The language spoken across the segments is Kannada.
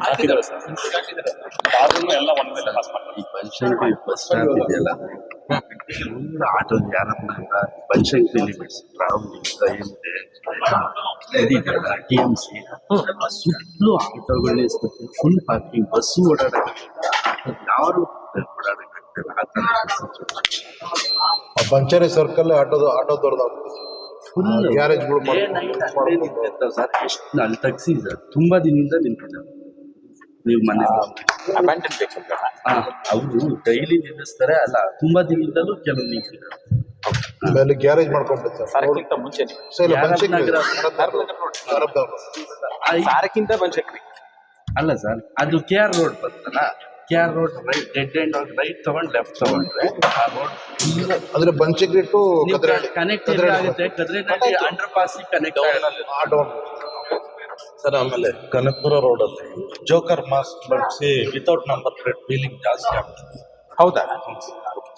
ಹಾಕಿದ್ದಾರೆ ಸರ್, ಅದನ್ನು ಎಲ್ಲ ಒಂದ್ ಮೇಲೆ ಪಾಸ್ ಮಾಡ್ತಾರೆ. ಈ ಬನಶಂಕರಿ ಬಸ್ ಸ್ಟಾಪ್ ಇದೆಯಲ್ಲ, ಆಟೋ ಯಾರನ್ನ ಬನಶಂಕರಿ ಲಿಮಿಟ್ಸ್ ಇದೆಯಲ್ಲ TMC ಸುತ್ತಲೂ ಆಟೋಗಳೇ ಫುಲ್ ಪಾರ್ಕಿಂಗ್, ಬಸ್ಸು ಓಡಾಡಕ್ಕೆ ಯಾರು ಓಡಾಡಕ್ಕಾಗ್ತದೆ ಆ ಥರ ಪಂಚರಿ ಸರ್ಕಲ್ ಆಟೋದವ್ರದ್ದು ಫುಲ್ ಗ್ಯಾರೇಜ್ಗಳು ಸರ್. ಎಷ್ಟು ಅಲ್ಲಿ ತಗ್ಸಿ ಸರ್, ತುಂಬಾ ದಿನದಿಂದ ನಿಂತಿದ್ದಾರೆ. ನೀವು ಮನೆ ಅವರು ಡೈಲಿ ನಿಲ್ಲಿಸ್ತಾರೆ ಅಲ್ಲ, ತುಂಬಾ ದಿನದಿಂದಲೂ ಕೆಲವು ನಿಂತಿದ್ದಾರೆ. ಆಮೇಲೆ ಗ್ಯಾರೇಜ್ ಮಾಡ್ಕೊಂಡ್ಬಿಡ್ತಾರೆ ಸಾರಕ್ಕಿಂತ ಮುಂಚೆ ಸಾರಕ್ಕಿಂತ ಬನಶಂಕರಿ ಅಲ್ಲ ಸರ್, ಅದು KR ರೋಡ್ ಬರ್ತಲ್ಲ, KR road right dead end ಹೋಗಿ ರೈಟ್ ತಗೊಂಡು ಲೆಫ್ಟ್ ತಗೊಂಡ್ರೆ ಆ ರೋಡ್ ಅಂದ್ರೆ ಬನಶಂಕರಿ ಟು ಕನೆಕ್ಟ್ ಆಗುತ್ತೆ. Kadrenahalli underpass connect auto sir. ಆಮೇಲೆ ಕನಕಪುರ ರೋಡ್ ಅಲ್ಲಿ ಜೋಕರ್ ಮಾಸ್ಕ್ ಬಳಸಿ ವಿತೌಟ್ ನಂಬರ್ ಪ್ಲೇಟ್ ವೀಲಿಂಗ್ ಜಾಸ್ತಿ ಆಗ್ತದೆ. ಹೌದಾ?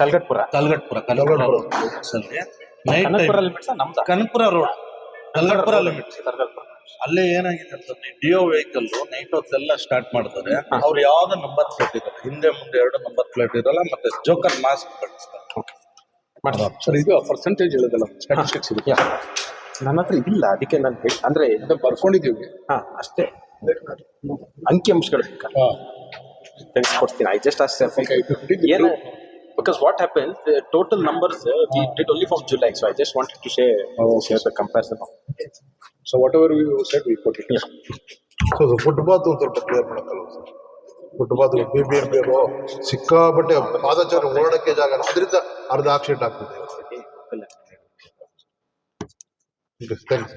Kalgatpura Kanakapura night Kanakapura road Kalgatpura limits. ಅಲ್ಲೇ ಏನಾಗಿದೆ ಅಂತಂದ್ರೆ ಡಿಒ ವೆಹಿಕಲ್ ನೈಟ್ ಹೊತ್ತೆಲ್ಲ ಸ್ಟಾರ್ಟ್ ಮಾಡ್ತಾರೆ. ಅವ್ರು ಯಾವ್ದು ನಂಬರ್ ಪ್ಲೇಟ್ ಇರಲ್ಲ, ಹಿಂದೆ ಮುಂದೆ 2 ನಂಬರ್ ಪ್ಲೇಟ್ ಇರಲ್ಲ, ಮತ್ತೆ ಜೋಕರ್ ಮಾಸ್ಕ್ ಬಳಸ್ತಾರೆ. ಸರ್, ಇದು ಪರ್ಸೆಂಟೇಜ್ ಹೇಳೋದಲ್ಲ, ಸ್ಟ್ಯಾಟಿಸ್ಟಿಕ್ಸ್ ಇದೆ ನನ್ನ ಹತ್ರ ಇಲ್ಲ, ಅದಕ್ಕೆ ನಾನು ಅಂದ್ರೆ ಬರ್ಕೊಂಡಿದ್ದೀವಿ ಅಷ್ಟೇ. ಅಂಕಿಅಂಶಗಳು ತೆಗೆಸ್ಕೊಡ್ತೀನಿ. ಐ ಜಸ್ಟ್ ಏನು because what happened, the total numbers we did only from July, so I just wanted to share the comparison. So whatever we said we put it. So footpath ಒಂದು ಸ್ವಲ್ಪ ಕ್ಲಿಯರ್ ಮಾಡಕ್ಕಲ್ಲ ಸರ್. ಫುಟ್ಪಾತ್ BBMP ಅವರು ಸಿಕ್ಕಾಪಟ್ಟೆ ಪಾದಚಾರಿ ಓಡಾಡಕ್ಕೆ ಜಾಗ, ಅದರಿಂದ ಅರ್ಧ ಆಕ್ಸಿಡೆಂಟ್ ಆಗ್ತದೆ. ಥ್ಯಾಂಕ್ಸ್.